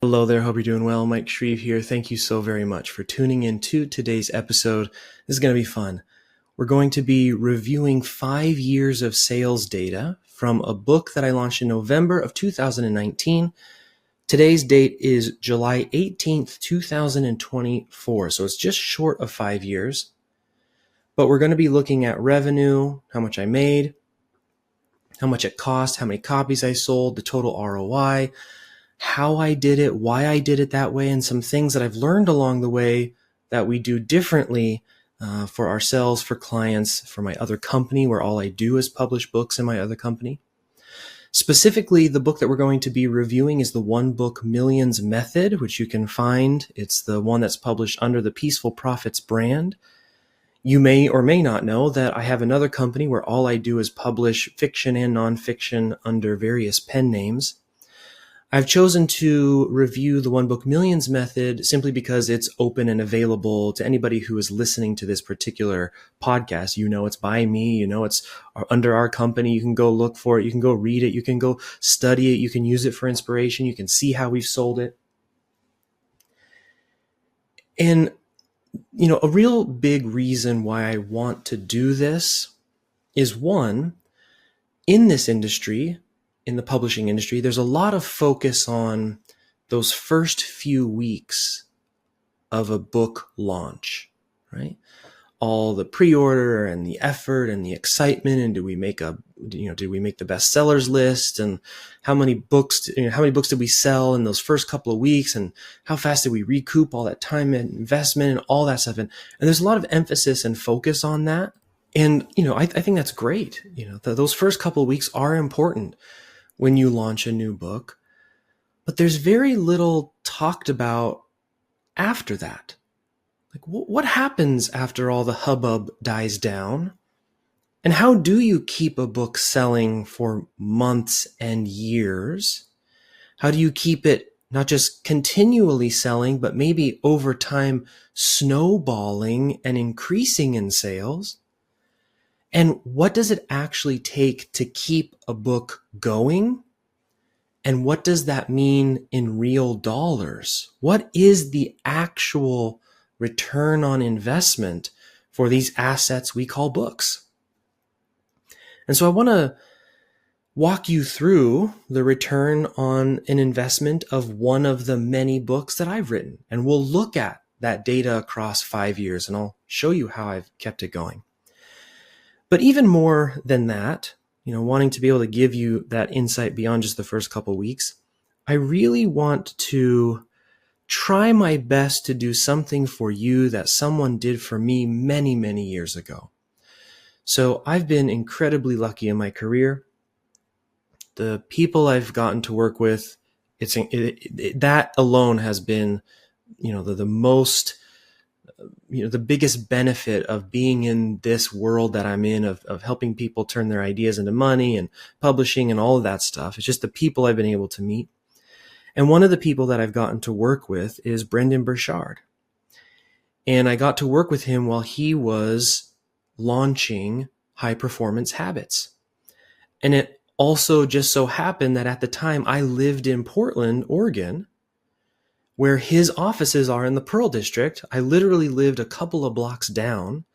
Hello there, hope you're doing well. Mike Shreve here. Thank you so very much for tuning in to today's episode. This is going to be fun. We're going to be reviewing 5 years of sales data from a book that I launched in November of 2019. Today's date is July 18th, 2024, so it's just short of 5 years. But we're going to be looking at revenue, how much I made, how much it cost, how many copies I sold, the total ROI, how I did it, why I did it that way, and some things that I've learned along the way that we do differently for ourselves, for clients, for my other company, where all I do is publish books in my other company. Specifically, the book that we're going to be reviewing is the One Book Millions Method, which you can find. It's the one that's published under the Peaceful Profits brand. You may or may not know that I have another company where all I do is publish fiction and nonfiction under various pen names. I've chosen to review the One Book Millions method simply because it's open and available to anybody who is listening to this particular podcast. You know it's by me, you know it's under our company. You can go look for it, you can go read it, you can go study it, you can use it for inspiration, you can see how we've sold it. And a real big reason why I want to do this is, one, in this industry, in the publishing industry, there's a lot of focus on those first few weeks of a book launch, right? All the pre-order and the effort and the excitement, and did we make the bestsellers list, and how many books did we sell in those first couple of weeks, and how fast did we recoup all that time and investment and all that stuff. And there's a lot of emphasis and focus on that. And, I think that's great. Those first couple of weeks are important when you launch a new book, but there's very little talked about after that. Like, what happens after all the hubbub dies down? And how do you keep a book selling for months and years? How do you keep it not just continually selling, but maybe over time snowballing and increasing in sales? And what does it actually take to keep a book going? And what does that mean in real dollars? What is the actual return on investment for these assets we call books? And so I want to walk you through the return on an investment of one of the many books that I've written. And we'll look at that data across 5 years, and I'll show you how I've kept it going. But even more than that, wanting to be able to give you that insight beyond just the first couple of weeks, I really want to try my best to do something for you that someone did for me many, many years ago. So I've been incredibly lucky in my career. The people I've gotten to work with, that alone has been, the most, the biggest benefit of being in this world that I'm in, of helping people turn their ideas into money and publishing and all of that stuff. It's just the people I've been able to meet. And one of the people that I've gotten to work with is Brendan Burchard. And I got to work with him while he was launching High Performance Habits. And it also just so happened that at the time I lived in Portland, Oregon, where his offices are in the Pearl District. I literally lived a couple of blocks down.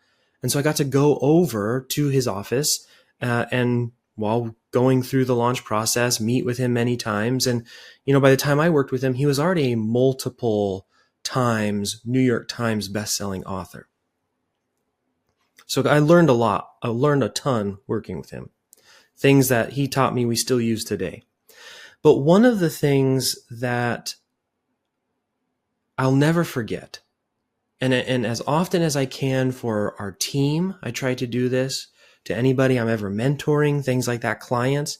And so I got to go over to his office and while going through the launch process, meet with him many times. And, by the time I worked with him, he was already a multiple times New York Times bestselling author. So I learned a lot. I learned a ton working with him. Things that he taught me we still use today. But one of the things that I'll never forget, and as often as I can for our team, I try to do this, to anybody I'm ever mentoring, things like that, clients,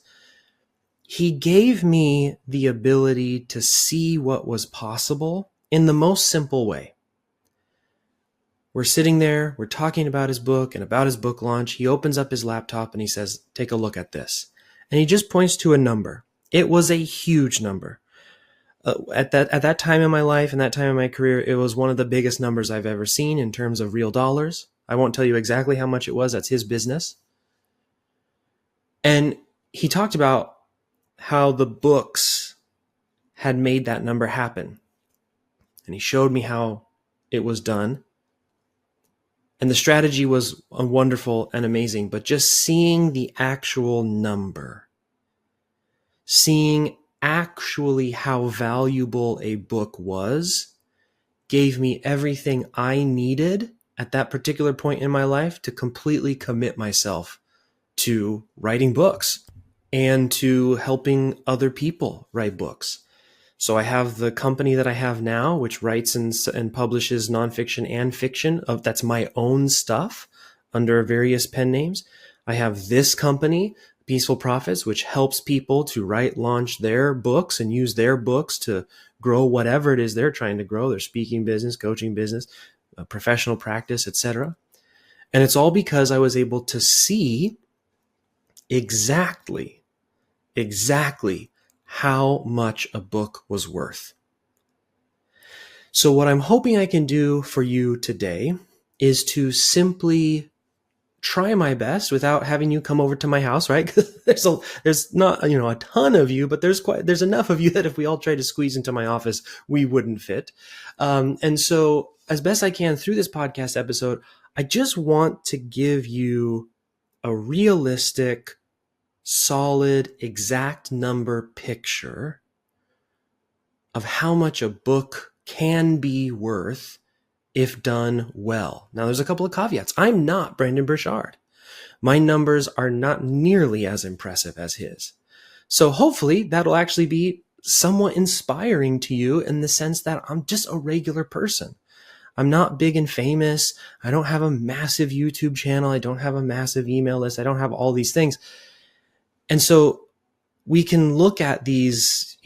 he gave me the ability to see what was possible in the most simple way. We're sitting there, we're talking about his book and about his book launch. He opens up his laptop and he says, take a look at this. And he just points to a number. It was a huge number. At that time in my life and that time in my career, it was one of the biggest numbers I've ever seen in terms of real dollars. I won't tell you exactly how much it was. That's his business. And he talked about how the books had made that number happen. And he showed me how it was done. And the strategy was wonderful and amazing, but just seeing the actual number, seeing actually how valuable a book was, gave me everything I needed at that particular point in my life to completely commit myself to writing books and to helping other people write books. So I have the company that I have now, which writes and publishes nonfiction and fiction. That's my own stuff under various pen names. I have this company, Peaceful Profits, which helps people to write, launch their books and use their books to grow whatever it is they're trying to grow, their speaking business, coaching business, professional practice, etc. And it's all because I was able to see exactly how much a book was worth. So what I'm hoping I can do for you today is to simply try my best without having you come over to my house, right? Because there's not, a ton of you, but there's enough of you that if we all tried to squeeze into my office, we wouldn't fit. And so as best I can through this podcast episode, I just want to give you a realistic, solid, exact number picture of how much a book can be worth if done well. Now, there's a couple of caveats. I'm not Brendon Burchard. My numbers are not nearly as impressive as his. So hopefully that'll actually be somewhat inspiring to you in the sense that I'm just a regular person. I'm not big and famous. I don't have a massive YouTube channel. I don't have a massive email list. I don't have all these things. And so we can look at these,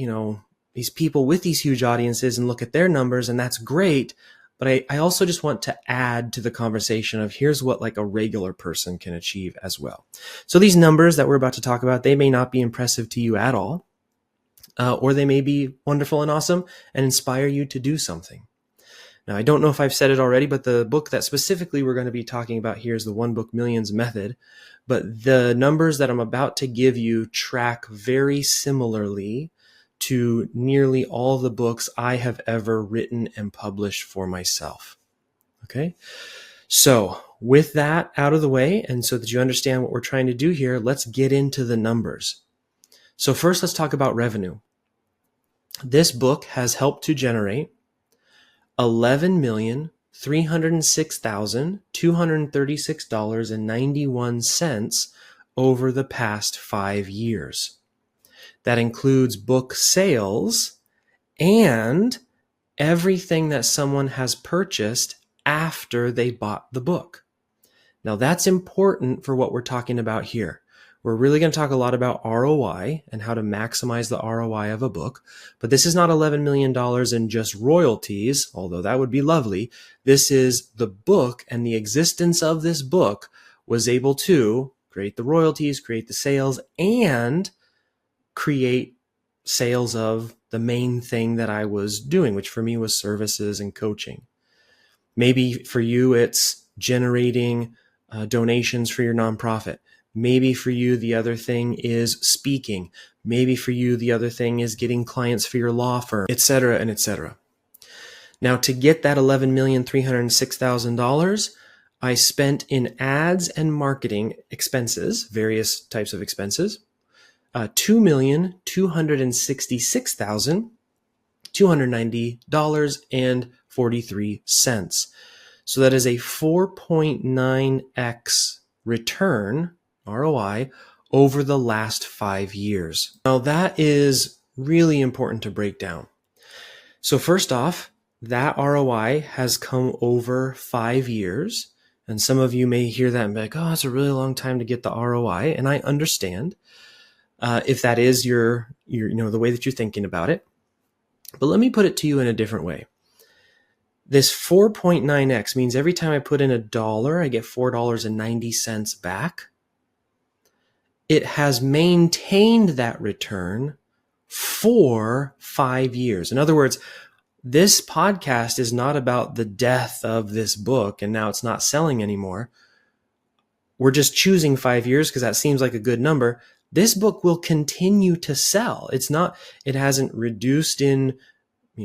these people with these huge audiences and look at their numbers, and that's great. But I also just want to add to the conversation of here's what like a regular person can achieve as well. So these numbers that we're about to talk about, they may not be impressive to you at all, or they may be wonderful and awesome and inspire you to do something. Now, I don't know if I've said it already, but the book that specifically we're going to be talking about here is the One Book Millions Method. But the numbers that I'm about to give you track very similarly to nearly all the books I have ever written and published for myself. Okay? So with that out of the way, and so that you understand what we're trying to do here, let's get into the numbers. So first, let's talk about revenue. This book has helped to generate $11,306,236.91 over the past 5 years. That includes book sales and everything that someone has purchased after they bought the book. Now, that's important for what we're talking about here. We're really going to talk a lot about ROI and how to maximize the ROI of a book. But this is not $11 million in just royalties, although that would be lovely. This is the book, and the existence of this book was able to create the royalties, create the sales, and create sales of the main thing that I was doing, which for me was services and coaching. Maybe for you, it's generating donations for your nonprofit. Maybe for you, the other thing is speaking. Maybe for you, the other thing is getting clients for your law firm, et cetera, and et cetera. Now, to get that $11,306,000, I spent in ads and marketing expenses, various types of expenses, $2,266,290.43. So that is a 4.9x return, ROI, over the last 5 years. Now that is really important to break down. So first off, that ROI has come over 5 years. And some of you may hear that and be like, oh, it's a really long time to get the ROI. And I understand if that is your the way that you're thinking about it. But let me put it to you in a different way. This 4.9x means every time I put in $1, I get $4.90 back. It has maintained that return for 5 years. In other words, this podcast is not about the death of this book and now it's not selling anymore. We're just choosing 5 years because that seems like a good number. this book will continue to sell. It hasn't reduced in,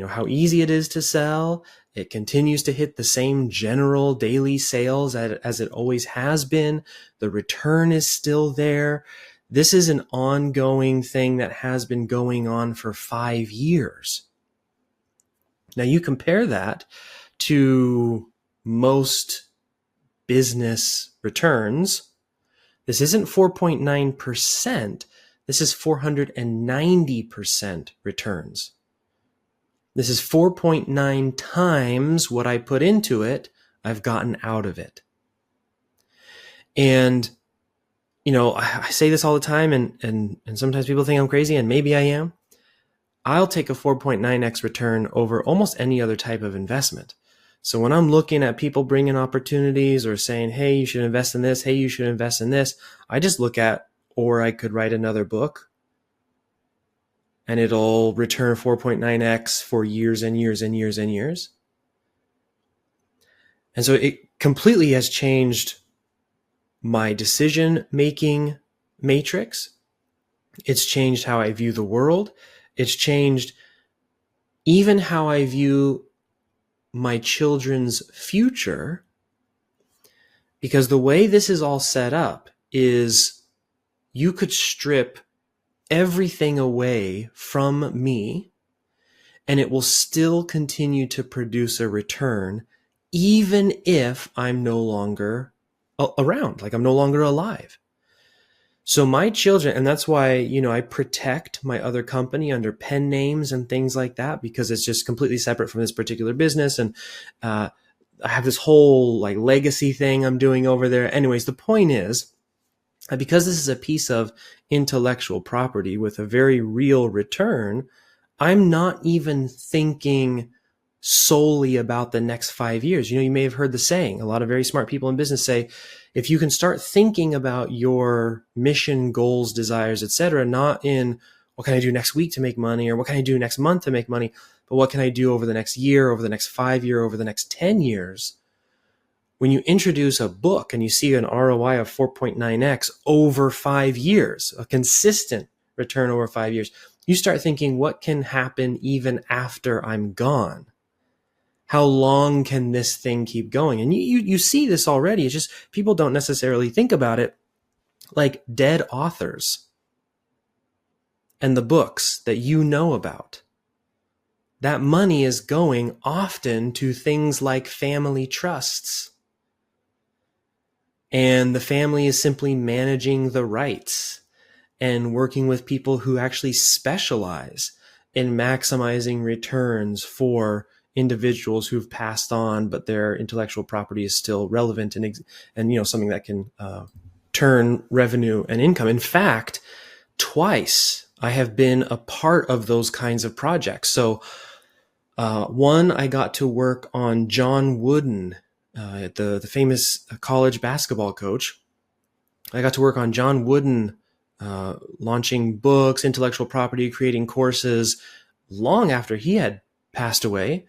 how easy it is to sell. It continues to hit the same general daily sales as it always has been. The return is still there. This is an ongoing thing that has been going on for 5 years. Now you compare that to most business returns. This isn't 4.9%. This is 490% returns. This is 4.9 times what I put into it, I've gotten out of it. And, I say this all the time, and sometimes people think I'm crazy, and maybe I am. I'll take a 4.9x return over almost any other type of investment. So when I'm looking at people bringing opportunities or saying, hey, you should invest in this, hey, you should invest in this, I just look at, or I could write another book and it'll return 4.9x for years and years and years and years. And so it completely has changed my decision-making matrix. It's changed how I view the world. It's changed even how I view my children's future, because the way this is all set up is you could strip everything away from me and it will still continue to produce a return even if I'm no longer around, like I'm no longer alive. So my children, and that's why, I protect my other company under pen names and things like that, because it's just completely separate from this particular business. And I have this whole legacy thing I'm doing over there. Anyways, the point is, because this is a piece of intellectual property with a very real return, I'm not even thinking solely about the next 5 years. You may have heard the saying, a lot of very smart people in business say, if you can start thinking about your mission, goals, desires, etc., not in what can I do next week to make money or what can I do next month to make money, but what can I do over the next year, over the next 5 year, over the next 10 years. When you introduce a book and you see an ROI of 4.9x over 5 years, a consistent return over 5 years, you start thinking, what can happen even after I'm gone? How long can this thing keep going? And you see this already. It's just people don't necessarily think about it like dead authors and the books that you know about. That money is going often to things like family trusts. And the family is simply managing the rights and working with people who actually specialize in maximizing returns for individuals who've passed on, but their intellectual property is still relevant and something that can turn revenue and income. In fact, twice I have been a part of those kinds of projects. So one, I got to work on John Wooden, the famous college basketball coach. I got to work on John Wooden launching books, intellectual property, creating courses long after he had passed away.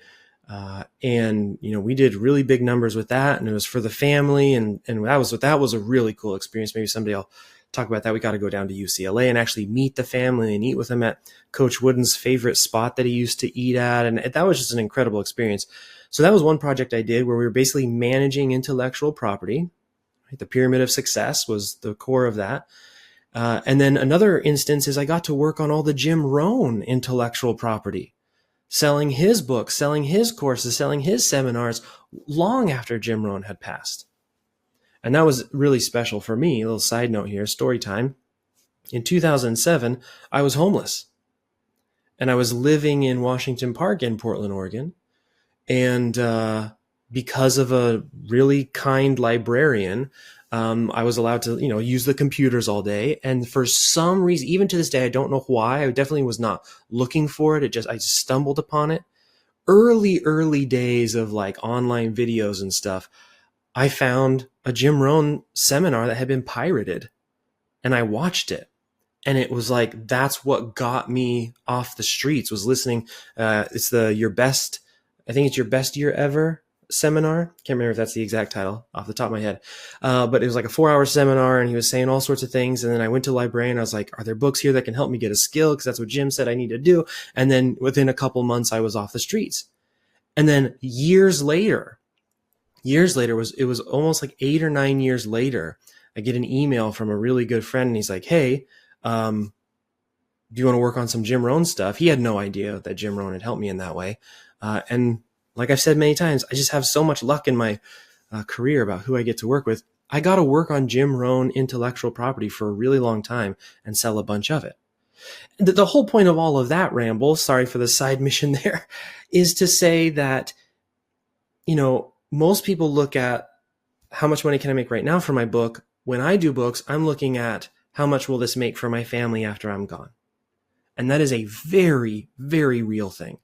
And we did really big numbers with that, and it was for the family. And that was a really cool experience. Maybe someday I'll talk about that. We got to go down to UCLA and actually meet the family and eat with them at Coach Wooden's favorite spot that he used to eat at. And that was just an incredible experience. So that was one project I did where we were basically managing intellectual property. Right? The pyramid of success was the core of that. And then another instance is I got to work on all the Jim Rohn intellectual property, selling his books, selling his courses, selling his seminars long after Jim Rohn had passed. And that was really special for me. A little side note here, story time. In 2007, I was homeless. And I was living in Washington Park in Portland, Oregon. And because of a really kind librarian, I was allowed to, use the computers all day. And for some reason, even to this day, I don't know why, I definitely was not looking for it. I just stumbled upon it. Early days of online videos and stuff, I found a Jim Rohn seminar that had been pirated and I watched it. And it was that's what got me off the streets, was listening. It's your best year ever seminar. Can't remember if that's the exact title off the top of my head. But it was like a 4-hour seminar, and he was saying all sorts of things. And then I went to the librarian. I was like, are there books here that can help me get a skill? Because that's what Jim said I need to do. And then within a couple months, I was off the streets. And then years later, it was almost like 8 or 9 years later, I get an email from a really good friend, and he's like, hey, do you want to work on some Jim Rohn stuff? He had no idea that Jim Rohn had helped me in that way. And like I've said many times, I just have so much luck in my career about who I get to work with. I got to work on Jim Rohn intellectual property for a really long time and sell a bunch of it. The whole point of all of that ramble, sorry for the side mission there, is to say that, most people look at how much money can I make right now for my book. When I do books, I'm looking at how much will this make for my family after I'm gone. And that is a very, very real thing.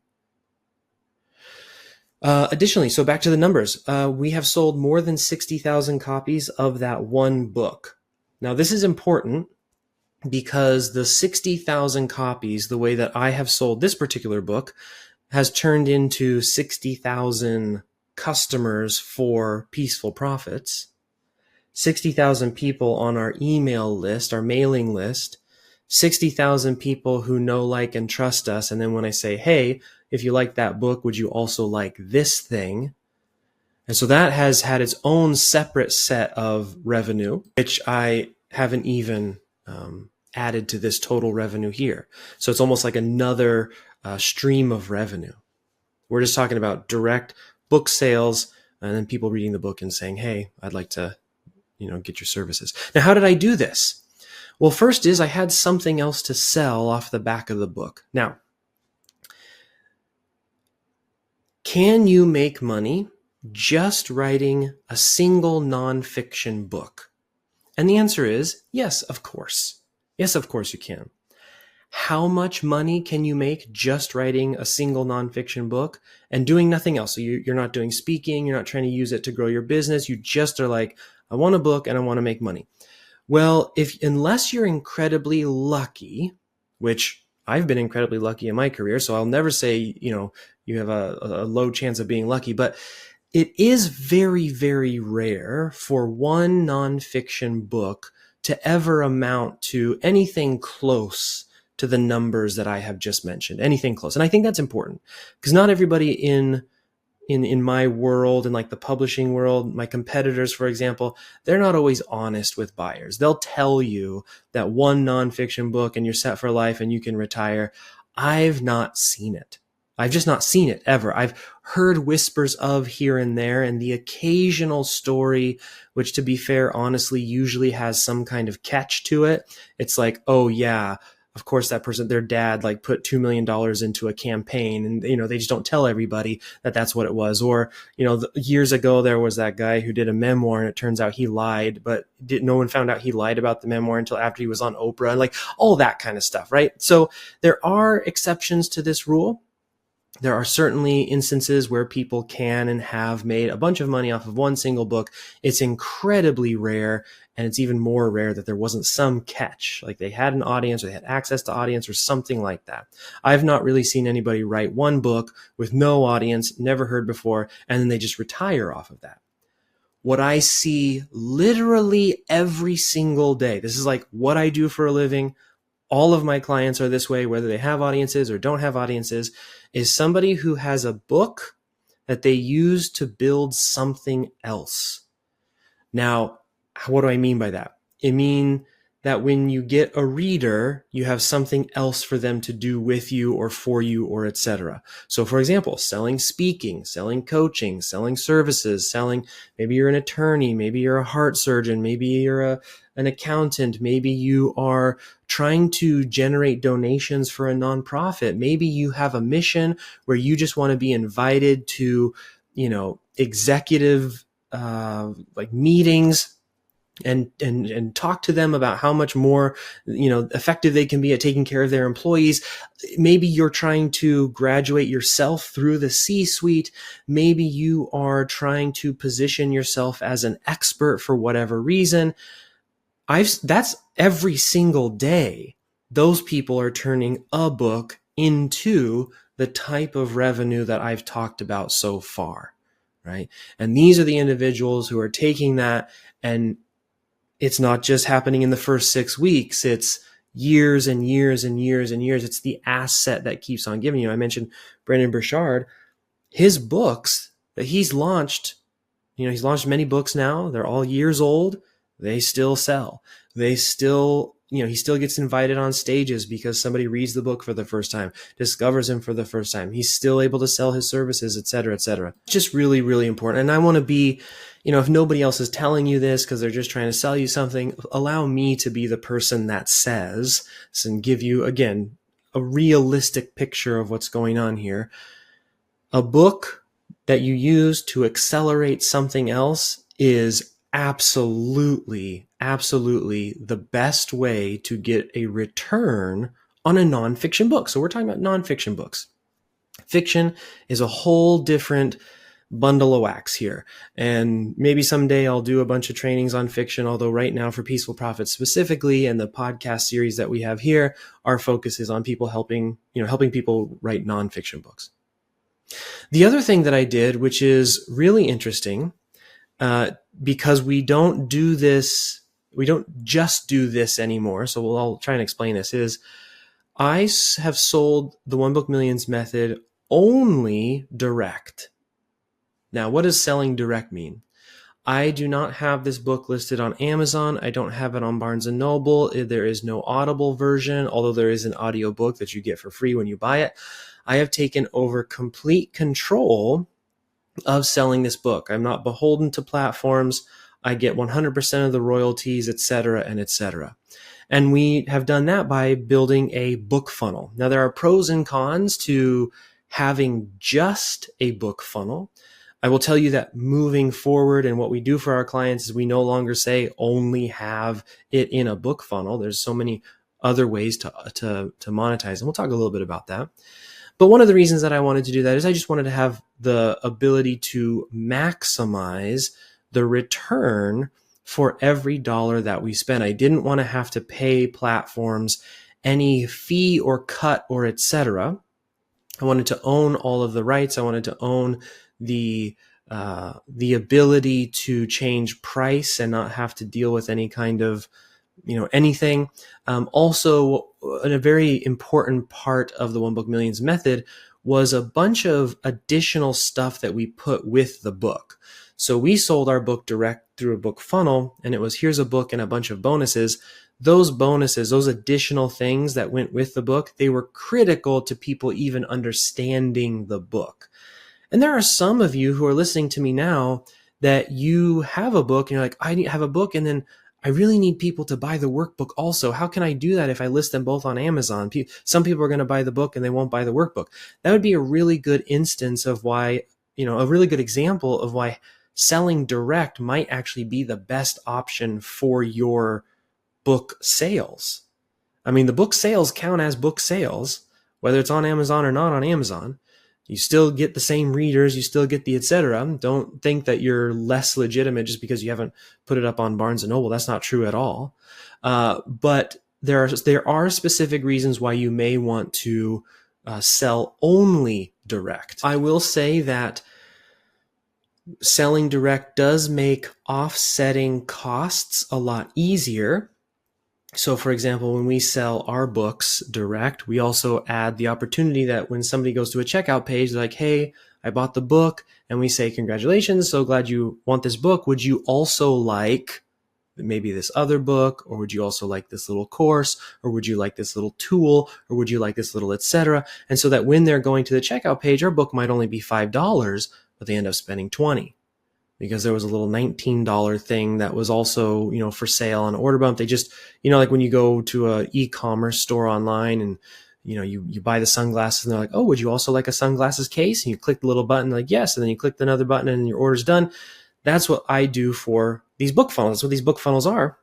Additionally, so back to the numbers, we have sold more than 60,000 copies of that one book. Now, this is important because the 60,000 copies, the way that I have sold this particular book, has turned into 60,000 customers for Peaceful Profits, 60,000 people on our email list, our mailing list, 60,000 people who know, like, and trust us. And then when I say, hey, if you like that book, would you also like this thing? And so that has had its own separate set of revenue, which I haven't even added to this total revenue here. So it's almost like another stream of revenue. We're just talking about direct book sales and then people reading the book and saying, hey, I'd like to, get your services. Now, how did I do this? Well, first is I had something else to sell off the back of the book. Now, can you make money just writing a single nonfiction book? And the answer is yes, of course. Yes, of course you can. How much money can you make just writing a single nonfiction book and doing nothing else? So you're not doing speaking, you're not trying to use it to grow your business. You just are like, I want a book and I want to make money. Well, unless you're incredibly lucky, which I've been incredibly lucky in my career, so I'll never say, you have a low chance of being lucky, but it is very, very rare for one nonfiction book to ever amount to anything close to the numbers that I have just mentioned, anything close. And I think that's important because not everybody in my world, in like the publishing world, my competitors, for example, they're not always honest with buyers. They'll tell you that one nonfiction book and you're set for life and you can retire. I've not seen it. I've just not seen it ever. I've heard whispers of here and there, and the occasional story, which to be fair, honestly, usually has some kind of catch to it. It's like, oh yeah, of course that person, their dad like put $2 million into a campaign, and they just don't tell everybody that that's what it was. Or, years ago there was that guy who did a memoir and it turns out he lied, but no one found out he lied about the memoir until after he was on Oprah, and like all that kind of stuff, right? So there are exceptions to this rule. There are certainly instances where people can and have made a bunch of money off of one single book. It's incredibly rare, and it's even more rare that there wasn't some catch, like they had an audience or they had access to audience or something like that. I've not really seen anybody write one book with no audience, never heard before, and then they just retire off of that. What I see literally every single day, this is like what I do for a living. All of my clients are this way, whether they have audiences or don't have audiences, is somebody who has a book that they use to build something else. Now, what do I mean by that? I mean that when you get a reader, you have something else for them to do with you or for you or etc. So for example, selling speaking, selling coaching, selling services, maybe you're an attorney, maybe you're a heart surgeon, maybe you're an accountant, maybe you are trying to generate donations for a nonprofit. Maybe you have a mission where you just want to be invited to, executive like meetings and talk to them about how much more, effective they can be at taking care of their employees. Maybe you're trying to graduate yourself through the C-suite. Maybe you are trying to position yourself as an expert for whatever reason. That's every single day. Those people are turning a book into the type of revenue that I've talked about so far, right? And these are the individuals who are taking that, and it's not just happening in the first 6 weeks. It's years and years and years and years. It's the asset that keeps on giving you. I mentioned Brendon Burchard, his books that he's launched, he's launched many books now. They're all years old. They still sell. They still, he still gets invited on stages because somebody reads the book for the first time, discovers him for the first time. He's still able to sell his services, et cetera, et cetera. It's just really, really important. And I want to be, if nobody else is telling you this because they're just trying to sell you something, allow me to be the person that says and give you, again, a realistic picture of what's going on here. A book that you use to accelerate something else is absolutely the best way to get a return on a nonfiction book. So we're talking about nonfiction books. Fiction is a whole different bundle of wax here. And maybe someday I'll do a bunch of trainings on fiction, although right now for Peaceful Profits specifically and the podcast series that we have here, our focus is on people helping people write nonfiction books. The other thing that I did, which is really interesting, because we don't just do this anymore, so I'll try and explain this, is I have sold the One Book Millions method only direct. Now, what does selling direct mean? I do not have this book listed on Amazon. I don't have it on Barnes & Noble. There is no Audible version, although there is an audio book that you get for free when you buy it. I have taken over complete control of selling this book. I'm not beholden to platforms. I get 100% of the royalties, et cetera, and et cetera. And we have done that by building a book funnel. Now, there are pros and cons to having just a book funnel. I will tell you that moving forward, and what we do for our clients is we no longer say only have it in a book funnel. There's so many other ways to monetize, and we'll talk a little bit about that. But one of the reasons that I wanted to do that is I just wanted to have the ability to maximize the return for every dollar that we spend. I didn't want to have to pay platforms any fee or cut or et cetera. I wanted to own all of the rights. I wanted to own the ability to change price and not have to deal with any kind of anything. Also, a very important part of the One Book Millions method was a bunch of additional stuff that we put with the book. So we sold our book direct through a book funnel, and it was, here's a book and a bunch of bonuses. Those bonuses, those additional things that went with the book, they were critical to people even understanding the book. And there are some of you who are listening to me now that you have a book and you're like, I have a book, and then I really need people to buy the workbook also. How can I do that if I list them both on Amazon? Some people are going to buy the book and they won't buy the workbook. That would be a really good instance of why, a really good example of why selling direct might actually be the best option for your book sales. I mean, the book sales count as book sales, whether it's on Amazon or not on Amazon. You still get the same readers, you still get the et cetera. Don't think that you're less legitimate just because you haven't put it up on Barnes & Noble. That's not true at all. But there are specific reasons why you may want to sell only direct. I will say that selling direct does make offsetting costs a lot easier. So for example, when we sell our books direct, we also add the opportunity that when somebody goes to a checkout page, they're like, hey, I bought the book, and we say, congratulations, so glad you want this book. Would you also like maybe this other book, or would you also like this little course, or would you like this little tool, or would you like this little et cetera? And so that when they're going to the checkout page, our book might only be $5, but they end up spending $20. Because there was a little $19 thing that was also, for sale on Order Bump. They just, like when you go to a e-commerce store online and, you buy the sunglasses and they're like, oh, would you also like a sunglasses case? And you click the little button like, yes. And then you click another button and your order's done. That's what I do for these book funnels. That's what these book funnels are.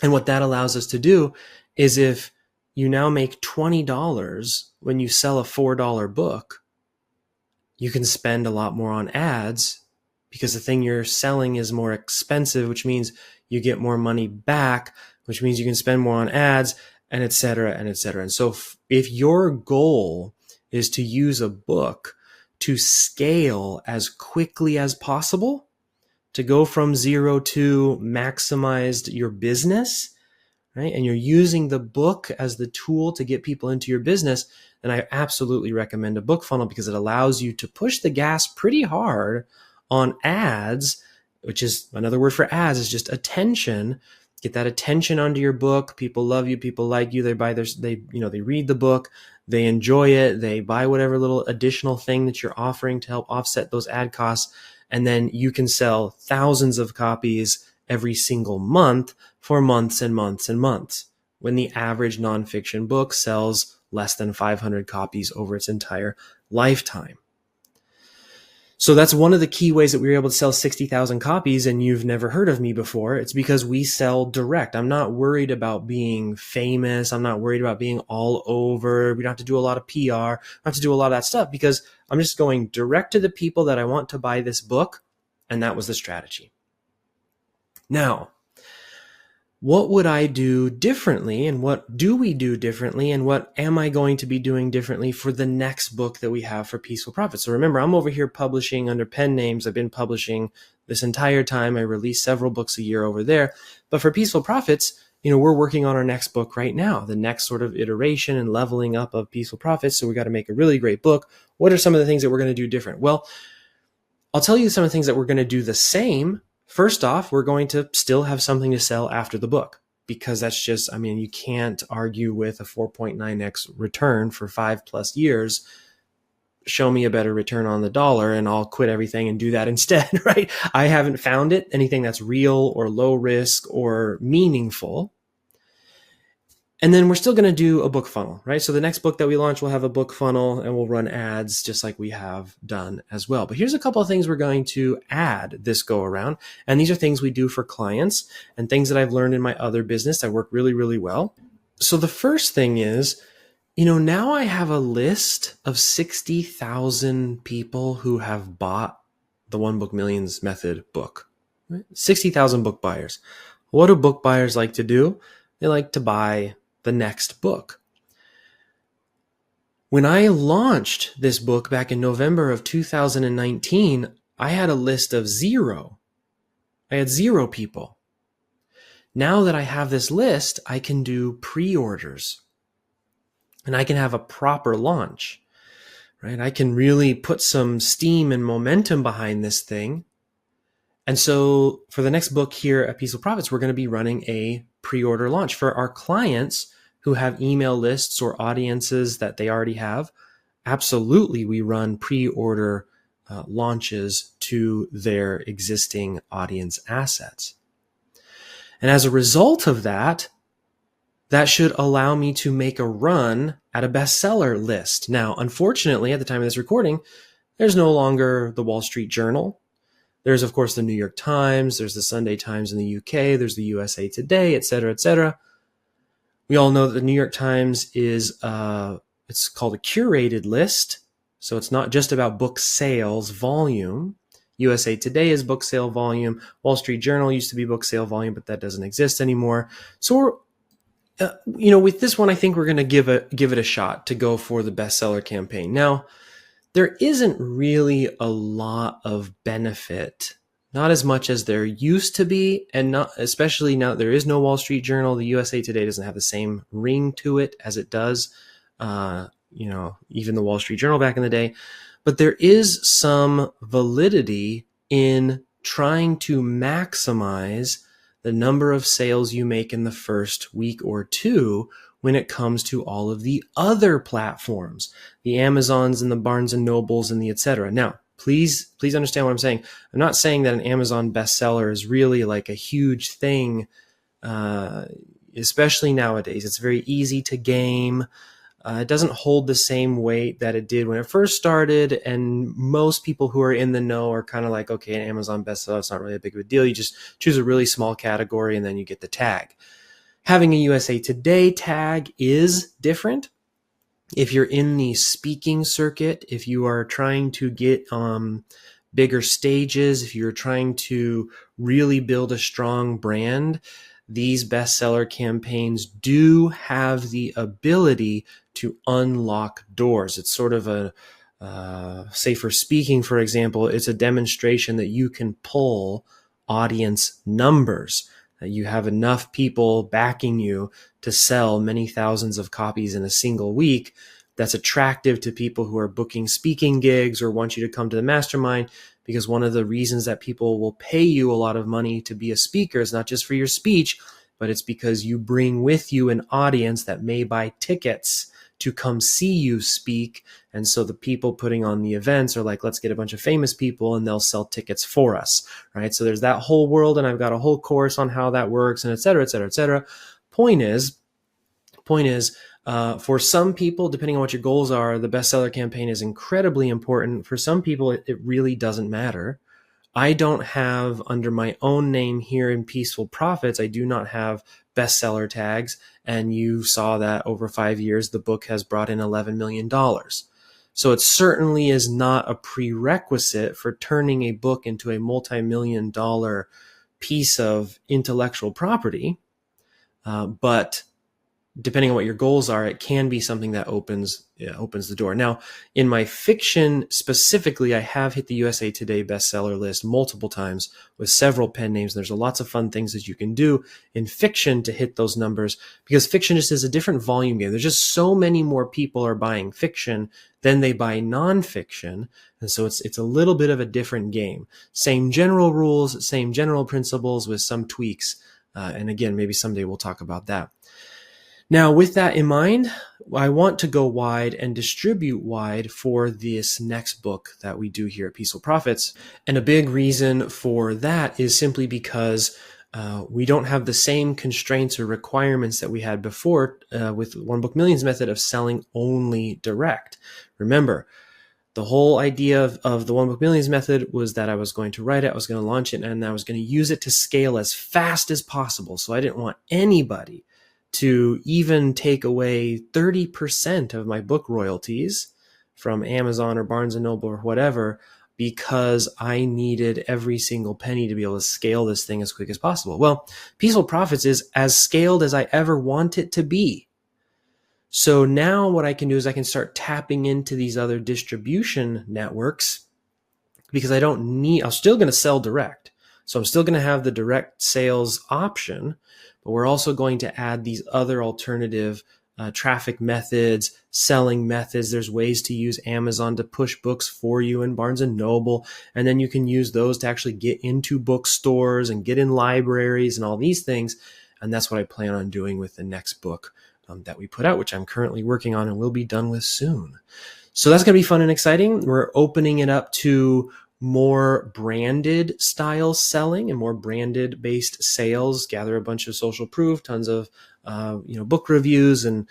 And what that allows us to do is if you now make $20 when you sell a $4 book, you can spend a lot more on ads because the thing you're selling is more expensive, which means you get more money back, which means you can spend more on ads, and et cetera, and et cetera. And so if your goal is to use a book to scale as quickly as possible, to go from zero to maximized your business, right? And you're using the book as the tool to get people into your business, then I absolutely recommend a book funnel, because it allows you to push the gas pretty hard on ads, which is another word for ads, is just attention. Get that attention onto your book. People love you. People like you. They buy they read the book. They enjoy it. They buy whatever little additional thing that you're offering to help offset those ad costs. And then you can sell thousands of copies every single month for months and months and months, when the average nonfiction book sells less than 500 copies over its entire lifetime. So that's one of the key ways that we were able to sell 60,000 copies and you've never heard of me before. It's because we sell direct. I'm not worried about being famous. I'm not worried about being all over. We don't have to do a lot of PR. I don't have to do a lot of that stuff, because I'm just going direct to the people that I want to buy this book. And that was the strategy. Now, what would I do differently, and what do we do differently, and what am I going to be doing differently for the next book that we have for Peaceful Profits? So remember, I'm over here publishing under pen names. I've been publishing this entire time. I release several books a year over there. But for Peaceful Profits, we're working on our next book right now, the next sort of iteration and leveling up of Peaceful Profits. So we got to make a really great book. What are some of the things that we're going to do different? Well, I'll tell you some of the things that we're going to do the same. First off, we're going to still have something to sell after the book, because that's just, you can't argue with a 4.9x return for 5+ years. Show me a better return on the dollar and I'll quit everything and do that instead, right? I haven't found anything that's real or low risk or meaningful. And then we're still going to do a book funnel, right? So the next book that we launch will have a book funnel and we'll run ads just like we have done as well. But here's a couple of things we're going to add this go around. And these are things we do for clients and things that I've learned in my other business that work really, really well. So the first thing is, now I have a list of 60,000 people who have bought the One Book Millions Method book, right? 60,000 book buyers. What do book buyers like to do? They like to buy the next book. When I launched this book back in November of 2019, I had a list of 0. I had 0 people. Now that I have this list, I can do pre-orders and I can have a proper launch, right? I can really put some steam and momentum behind this thing. And so for the next book here at Peaceful Profits, we're going to be running a pre-order launch for our clients who have email lists or audiences that they already have. Absolutely, we run pre-order launches to their existing audience assets. And as a result of that, that should allow me to make a run at a bestseller list. Now, unfortunately, at the time of this recording, there's no longer the Wall Street Journal. There's, of course, the New York Times. There's the Sunday Times in the UK. There's the USA Today, et cetera, et cetera. We all know that the New York Times is, it's called a curated list. So it's not just about book sales volume. USA Today is book sale volume. Wall Street Journal used to be book sale volume, but that doesn't exist anymore. So we're, with this one, I think we're going to give it a shot to go for the bestseller campaign. Now, there isn't really a lot of benefit, not as much as there used to be, and not especially now that there is no Wall Street Journal. The USA Today doesn't have the same ring to it as it does, even the Wall Street Journal back in the day. But there is some validity in trying to maximize the number of sales you make in the first week or two when it comes to all of the other platforms, the Amazons and the Barnes and Nobles and the et cetera. Now, please understand what I'm saying. I'm not saying that an Amazon bestseller is really like a huge thing, especially nowadays. It's very easy to game. It doesn't hold the same weight that it did when it first started. And most people who are in the know are kind of like, okay, an Amazon bestseller, it's not really a big of a deal. You just choose a really small category and then you get the tag. Having a USA Today tag is different. If you're in the speaking circuit, if you are trying to get bigger stages, if you're trying to really build a strong brand, these bestseller campaigns do have the ability to unlock doors. It's sort of say for speaking, for example, it's a demonstration that you can pull audience numbers, that you have enough people backing you to sell many thousands of copies in a single week. That's attractive to people who are booking speaking gigs or want you to come to the mastermind, because one of the reasons that people will pay you a lot of money to be a speaker is not just for your speech, but it's because you bring with you an audience that may buy tickets to come see you speak. And so the people putting on the events are like, let's get a bunch of famous people and they'll sell tickets for us, right? So there's that whole world, and I've got a whole course on how that works, and et cetera, et cetera, et cetera. Point is, for some people, depending on what your goals are, the bestseller campaign is incredibly important. For some people, it really doesn't matter. I don't have, under my own name here in Peaceful Profits, I do not have bestseller tags. And you saw that over 5 years, the book has brought in $11 million. So it certainly is not a prerequisite for turning a book into a multi-million-dollar piece of intellectual property. But depending on what your goals are, it can be something that opens the door. Now, in my fiction specifically, I have hit the USA Today bestseller list multiple times with several pen names. There's lots of fun things that you can do in fiction to hit those numbers, because fiction just is a different volume game. There's just so many more people are buying fiction than they buy nonfiction. And so it's a little bit of a different game. Same general rules, same general principles with some tweaks. And again, maybe someday we'll talk about that. Now, with that in mind, I want to go wide and distribute wide for this next book that we do here at Peaceful Profits. And a big reason for that is simply because we don't have the same constraints or requirements that we had before with One Book Millions method of selling only direct. Remember, the whole idea of the One Book Millions method was that I was going to write it, I was going to launch it, and I was going to use it to scale as fast as possible. So I didn't want anybody to even take away 30% of my book royalties from Amazon or Barnes & Noble or whatever, because I needed every single penny to be able to scale this thing as quick as possible. Well, Peaceful Profits is as scaled as I ever want it to be. So now what I can do is I can start tapping into these other distribution networks, because I'm still going to sell direct. So I'm still going to have the direct sales option, but we're also going to add these other alternative traffic methods, selling methods. There's ways to use Amazon to push books for you in Barnes & Noble. And then you can use those to actually get into bookstores and get in libraries and all these things. And that's what I plan on doing with the next book that we put out, which I'm currently working on and will be done with soon. So that's going to be fun and exciting. We're opening it up to more branded style selling and more branded based sales. Gather a bunch of social proof, tons of book reviews, and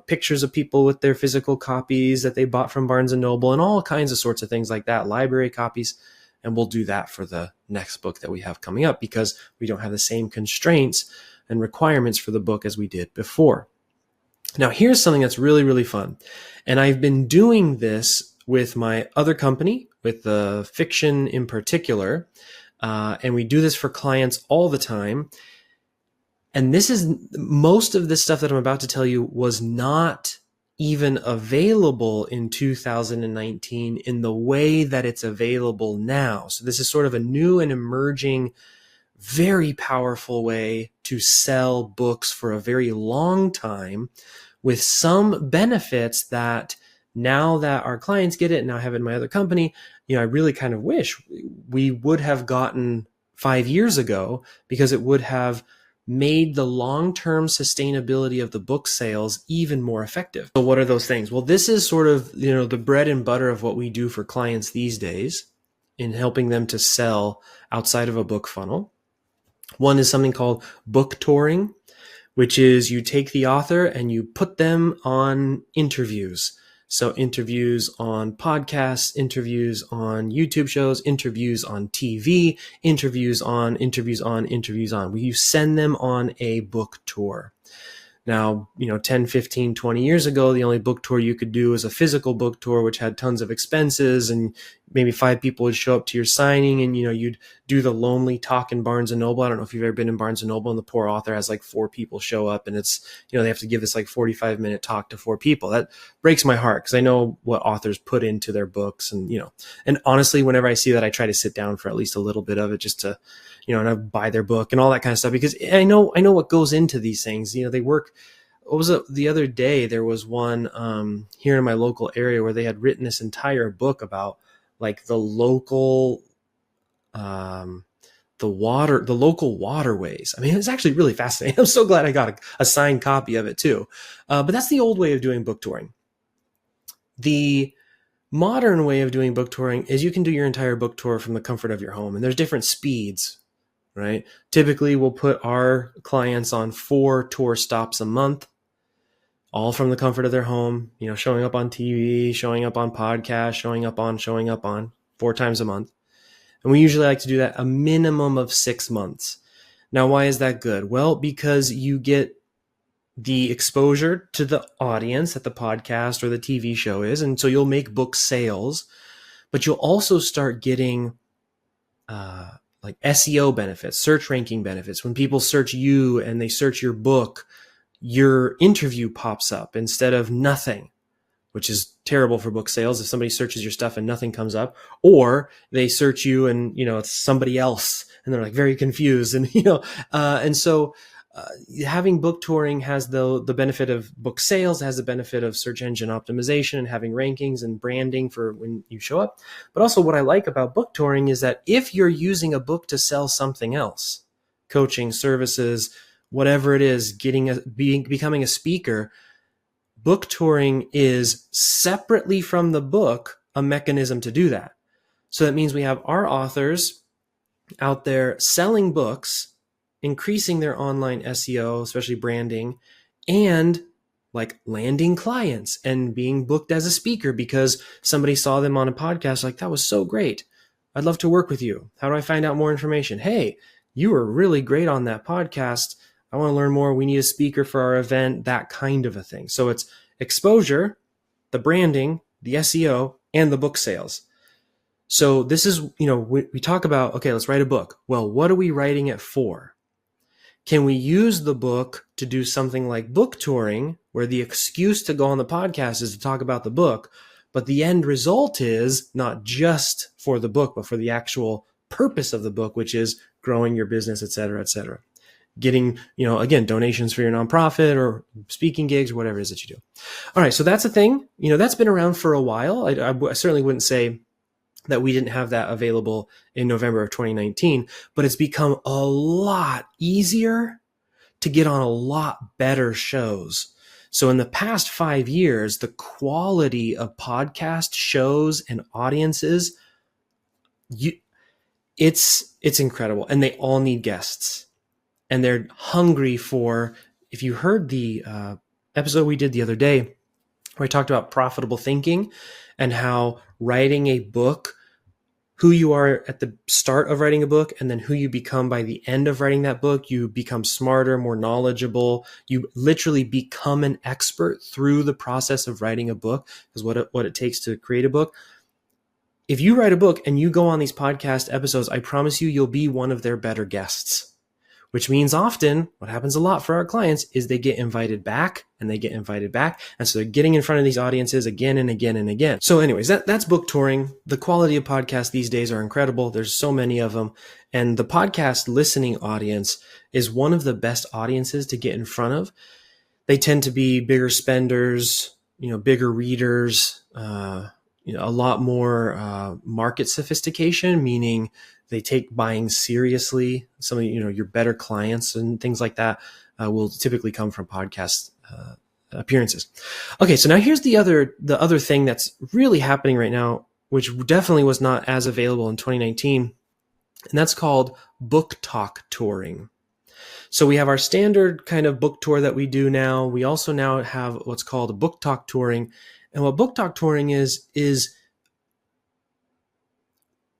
pictures of people with their physical copies that they bought from Barnes & Noble, and all kinds of sorts of things like that, library copies. And we'll do that for the next book that we have coming up, because we don't have the same constraints and requirements for the book as we did before. Now, here's something that's really, really fun. And I've been doing this with my other company, with the fiction in particular. And we do this for clients all the time. And most of this stuff that I'm about to tell you was not even available in 2019 in the way that it's available now. So this is sort of a new and emerging, very powerful way to sell books for a very long time, with some benefits that now that our clients get it, and now I have it in my other company, I really kind of wish we would have gotten 5 years ago, because it would have made the long-term sustainability of the book sales even more effective. So what are those things? Well, this is sort of, the bread and butter of what we do for clients these days in helping them to sell outside of a book funnel. One is something called book touring, which is you take the author and you put them on interviews. So interviews on podcasts, interviews on YouTube shows, interviews on TV, interviews on. You send them on a book tour. Now, 10, 15, 20 years ago, the only book tour you could do was a physical book tour, which had tons of expenses, and maybe 5 people would show up to your signing, and you'd do the lonely talk in Barnes and Noble. I don't know if you've ever been in Barnes and Noble, and the poor author has like 4 people show up, and it's they have to give this like 45-minute talk to 4 people. That breaks my heart, because I know what authors put into their books, and and honestly, whenever I see that, I try to sit down for at least a little bit of it, just to and I buy their book and all that kind of stuff, because I know what goes into these things. They work. What was it? The other day, there was one here in my local area where they had written this entire book about like the local, the local waterways. I mean, it's actually really fascinating. I'm so glad I got a signed copy of it too. But that's the old way of doing book touring. The modern way of doing book touring is you can do your entire book tour from the comfort of your home, and there's different speeds, right? Typically, we'll put our clients on 4 tour stops a month, all from the comfort of their home, showing up on TV, showing up on podcasts, showing up on 4 times a month. And we usually like to do that a minimum of 6 months. Now, why is that good? Well, because you get the exposure to the audience that the podcast or the TV show is. And so you'll make book sales, but you'll also start getting like SEO benefits, search ranking benefits. When people search you and they search your book, your interview pops up instead of nothing, which is terrible for book sales if somebody searches your stuff and nothing comes up, or they search you and it's somebody else and they're like very confused, and and so having book touring has the benefit of book sales, has the benefit of search engine optimization and having rankings and branding for when you show up. But also, what I like about book touring is that if you're using a book to sell something else, coaching, services, whatever it is, becoming a speaker, book touring is separately from the book a mechanism to do that. So that means we have our authors out there selling books, increasing their online SEO, especially branding, and like landing clients and being booked as a speaker because somebody saw them on a podcast, like, that was so great. I'd love to work with you. How do I find out more information? Hey, you were really great on that podcast. I want to learn more. We need a speaker for our event, that kind of a thing. So it's exposure, the branding, the SEO, and the book sales. So this is, we talk about, okay, let's write a book. Well, what are we writing it for? Can we use the book to do something like book touring, where the excuse to go on the podcast is to talk about the book, but the end result is not just for the book, but for the actual purpose of the book, which is growing your business, et cetera, et cetera. Getting, again, donations for your nonprofit or speaking gigs, whatever it is that you do. All right. So that's a thing, that's been around for a while. I certainly wouldn't say that we didn't have that available in November of 2019, but it's become a lot easier to get on a lot better shows. So in the past 5 years, the quality of podcast shows and audiences, it's incredible. And they all need guests. And they're hungry for, if you heard the episode we did the other day, where I talked about profitable thinking and how writing a book, who you are at the start of writing a book, and then who you become by the end of writing that book, you become smarter, more knowledgeable. You literally become an expert through the process of writing a book, is what it takes to create a book. If you write a book and you go on these podcast episodes, I promise you'll be one of their better guests. Which means often what happens a lot for our clients is they get invited back and they get invited back. And so they're getting in front of these audiences again and again and again. So anyways, that's book touring. The quality of podcasts these days are incredible. There's so many of them. And the podcast listening audience is one of the best audiences to get in front of. They tend to be bigger spenders, bigger readers, a lot more market sophistication, meaning they take buying seriously. Some of your better clients and things like that will typically come from podcast appearances. Okay, so now here's the other thing that's really happening right now, which definitely was not as available in 2019, and that's called BookTok touring. So we have our standard kind of book tour that we do now. We also now have what's called BookTok touring, and what BookTok touring is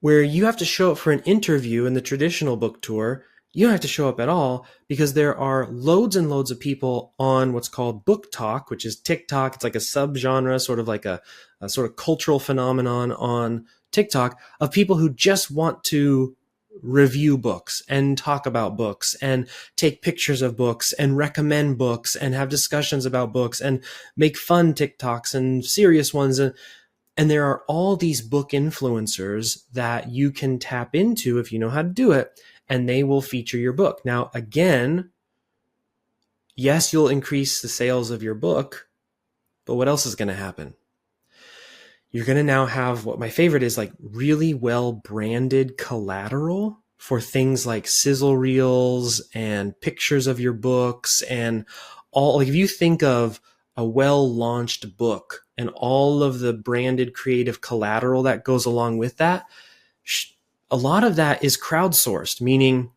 where you have to show up for an interview. In the traditional book tour, you don't have to show up at all, because there are loads and loads of people on what's called BookTok, which is TikTok. It's like a subgenre, sort of like a sort of cultural phenomenon on TikTok of people who just want to review books and talk about books and take pictures of books and recommend books and have discussions about books and make fun TikToks and serious ones. And there are all these book influencers that you can tap into if you know how to do it, and they will feature your book. Now, again, yes, you'll increase the sales of your book, but what else is going to happen? You're going to now have what my favorite is, like really well branded collateral for things like sizzle reels and pictures of your books and all. Like if you think of a well launched book and all of the branded creative collateral that goes along with that, a lot of that is crowdsourced, meaning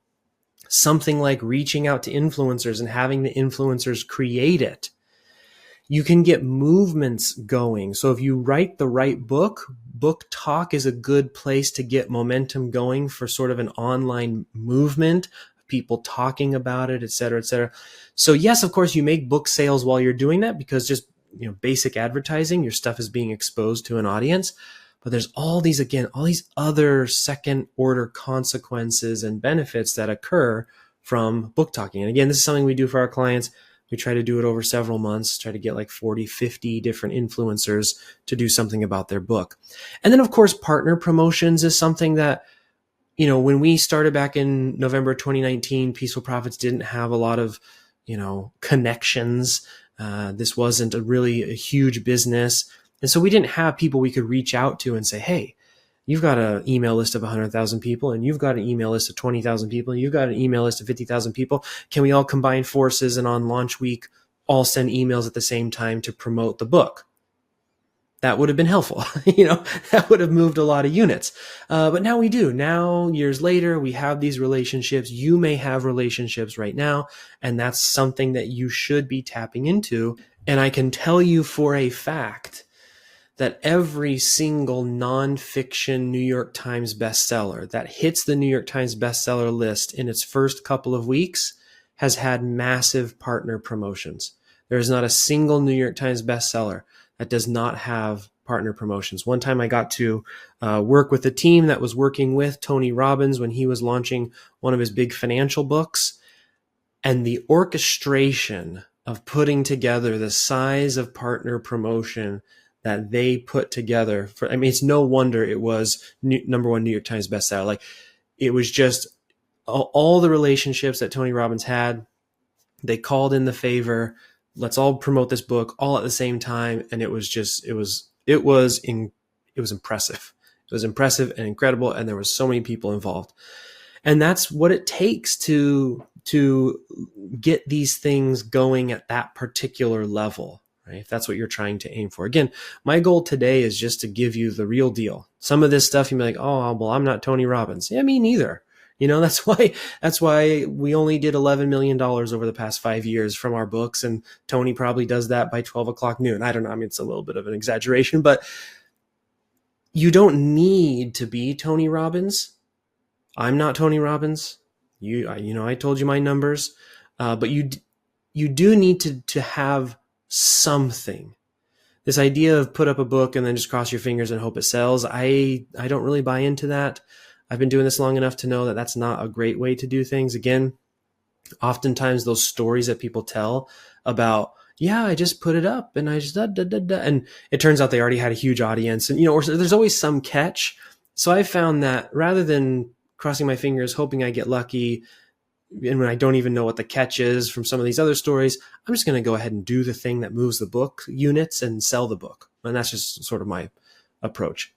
something like reaching out to influencers and having the influencers create it. You can get movements going. So if you write the right book, BookTok is a good place to get momentum going for sort of an online movement, people talking about it, et cetera, et cetera. So yes, of course, you make book sales while you're doing that because just, basic advertising, your stuff is being exposed to an audience. But there's all these other second order consequences and benefits that occur from book talking. And again, this is something we do for our clients. We try to do it over several months, try to get like 40, 50 different influencers to do something about their book. And then, of course, partner promotions is something that, when we started back in November 2019, Peaceful Profits didn't have a lot of, connections. This wasn't a huge business. And so we didn't have people we could reach out to and say, hey, you've got an email list of 100,000 people and you've got an email list of 20,000 people and you've got an email list of 50,000 people. Can we all combine forces and on launch week all send emails at the same time to promote the book? That would have been helpful. That would have moved a lot of units. But now we do. Now, years later, we have these relationships. You may have relationships right now, and that's something that you should be tapping into. And I can tell you for a fact that every single nonfiction New York Times bestseller that hits the New York Times bestseller list in its first couple of weeks has had massive partner promotions. There is not a single New York Times bestseller that does not have partner promotions. One time I got to work with a team that was working with Tony Robbins when he was launching one of his big financial books, and the orchestration of putting together the size of partner promotion that they put together it's no wonder it was number one New York Times bestseller. Like it was just all the relationships that Tony Robbins had. They called in the favor. Let's all promote this book all at the same time. And it was impressive. It was impressive and incredible. And there were so many people involved. And that's what it takes to get these things going at that particular level. Right? If that's what you're trying to aim for. Again, my goal today is just to give you the real deal. Some of this stuff you may be like, oh, well, I'm not Tony Robbins. Yeah, me neither. That's why we only did $11 million over the past 5 years from our books. And Tony probably does that by 12 o'clock noon. I don't know. I mean, it's a little bit of an exaggeration, but you don't need to be Tony Robbins. I'm not Tony Robbins. I told you my numbers, but you do need to have something. This idea of put up a book and then just cross your fingers and hope it sells, I don't really buy into that. I've been doing this long enough to know that that's not a great way to do things. Again, oftentimes those stories that people tell about, I just put it up and I just and it turns out they already had a huge audience, and or there's always some catch. So I found that rather than crossing my fingers hoping I get lucky, and when I don't even know what the catch is from some of these other stories, I'm just going to go ahead and do the thing that moves the book units and sell the book. And that's just sort of my approach.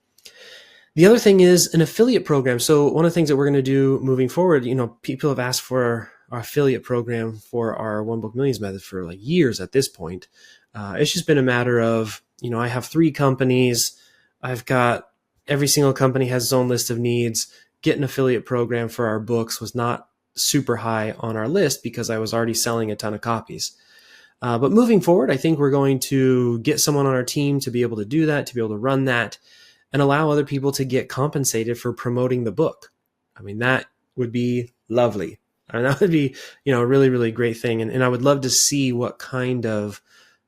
The other thing is an affiliate program. So one of the things that we're going to do moving forward, people have asked for our affiliate program for our One Book Millions method for like years at this point. It's just been a matter of, I have 3 companies. I've got every single company has its own list of needs. Get an affiliate program for our books was not super high on our list because I was already selling a ton of copies. But moving forward, I think we're going to get someone on our team to be able to do that, to be able to run that, and allow other people to get compensated for promoting the book. I mean, that would be lovely. And that would be, a really, really great thing. And I would love to see what kind of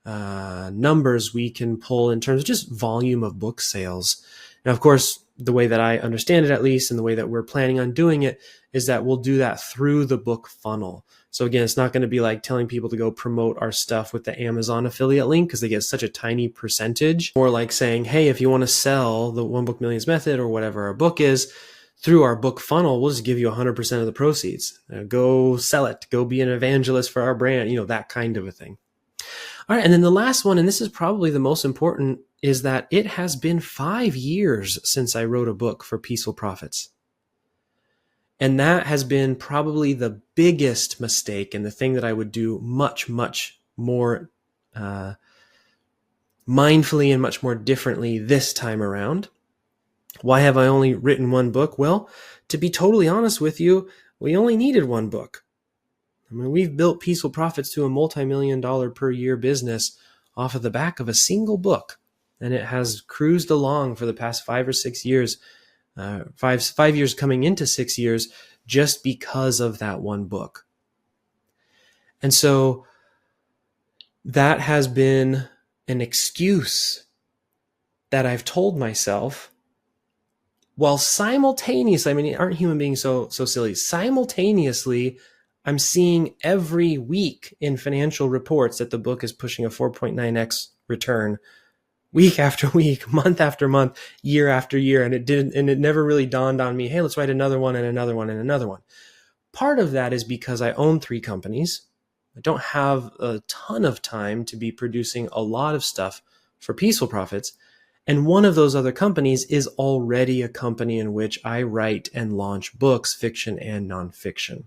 numbers we can pull in terms of just volume of book sales. Now, of course, the way that I understand it, at least, and the way that we're planning on doing it, is that we'll do that through the book funnel. So again, it's not going to be like telling people to go promote our stuff with the Amazon affiliate link because they get such a tiny percentage. Or like saying, hey, if you want to sell the One Book Millions method or whatever our book is through our book funnel, we'll just give you 100% of the proceeds. Go sell it. Go be an evangelist for our brand, that kind of a thing. All right. And then the last one, and this is probably the most important, is that it has been 5 years since I wrote a book for Peaceful Profits. And that has been probably the biggest mistake and the thing that I would do much, much more mindfully and much more differently this time around. Why have I only written one book? Well, to be totally honest with you, we only needed one book. I mean, we've built Peaceful Profits to a multi-million-dollar per year business off of the back of a single book. And it has cruised along for the past 5 or 6 years, 5 years coming into 6 years, just because of that one book. And so that has been an excuse that I've told myself, while simultaneously, I mean, aren't human beings so silly? Simultaneously, I'm seeing every week in financial reports that the book is pushing a 4.9x return, week after week, month after month, year after year. And it never really dawned on me, hey, let's write another one and another one and another one. Part of that is because I own 3 companies. I don't have a ton of time to be producing a lot of stuff for Peaceful Profits. And one of those other companies is already a company in which I write and launch books, fiction and nonfiction.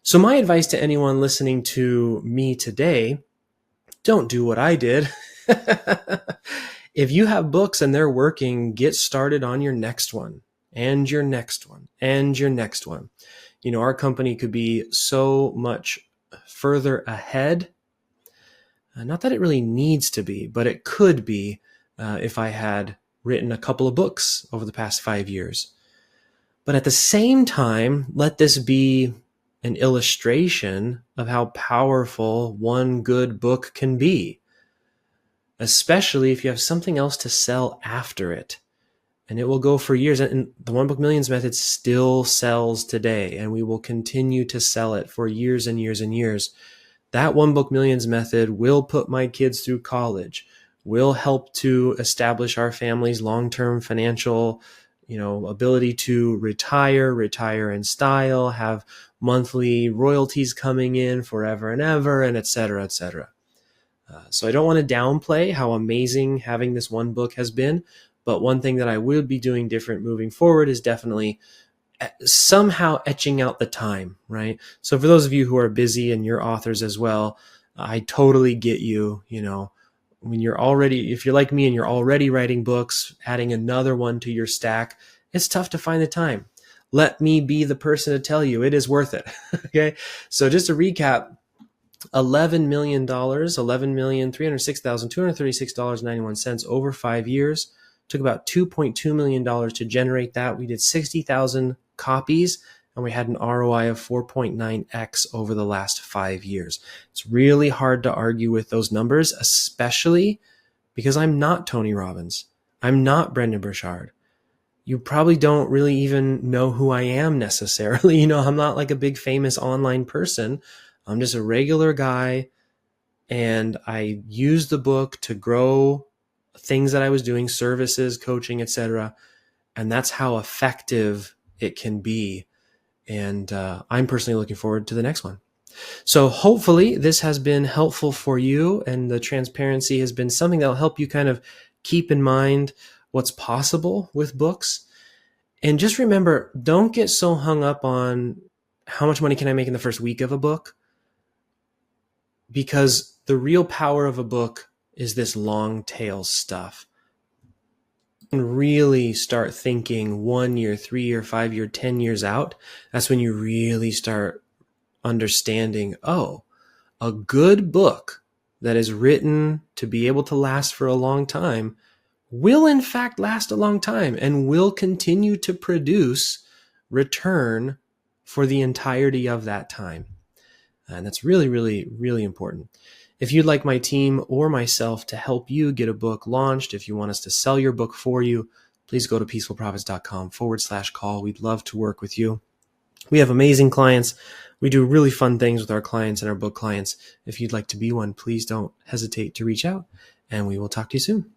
So my advice to anyone listening to me today, don't do what I did. If you have books and they're working, get started on your next one and your next one and your next one. Our company could be so much further ahead. Not that it really needs to be, but it could be if I had written a couple of books over the past 5 years. But at the same time, let this be an illustration of how powerful one good book can be, especially if you have something else to sell after it. And it will go for years. And the One Book Millions method still sells today, and we will continue to sell it for years and years and years. That One Book Millions method will put my kids through college, will help to establish our family's long-term financial, ability to retire in style, have monthly royalties coming in forever and ever, and et cetera, et cetera. So I don't want to downplay how amazing having this one book has been, but one thing that I will be doing different moving forward is definitely somehow etching out the time, right? So for those of you who are busy and you're authors as well, I totally get you, when if you're like me and you're already writing books, adding another one to your stack, it's tough to find the time. Let me be the person to tell you it is worth it. Okay. So just to recap, $11 million, $11,306,236.91 over 5 years. Took about $2.2 million to generate that. We did 60,000 copies and we had an ROI of 4.9x over the last 5 years. It's really hard to argue with those numbers, especially because I'm not Tony Robbins. I'm not Brendan Burchard. You probably don't really even know who I am necessarily. I'm not like a big famous online person. I'm just a regular guy, and I used the book to grow things that I was doing, services, coaching, etc. And that's how effective it can be. And I'm personally looking forward to the next one. So hopefully this has been helpful for you, and the transparency has been something that'll help you kind of keep in mind what's possible with books. And just remember, don't get so hung up on how much money can I make in the first week of a book, because the real power of a book is this long tail stuff. And really start thinking 1 year, 3 year, 5 year, 10 years out. That's when you really start understanding, a good book that is written to be able to last for a long time will in fact last a long time and will continue to produce return for the entirety of that time. And that's really, really, really important. If you'd like my team or myself to help you get a book launched, if you want us to sell your book for you, please go to peacefulprofits.com/call. We'd love to work with you. We have amazing clients. We do really fun things with our clients and our book clients. If you'd like to be one, please don't hesitate to reach out, and we will talk to you soon.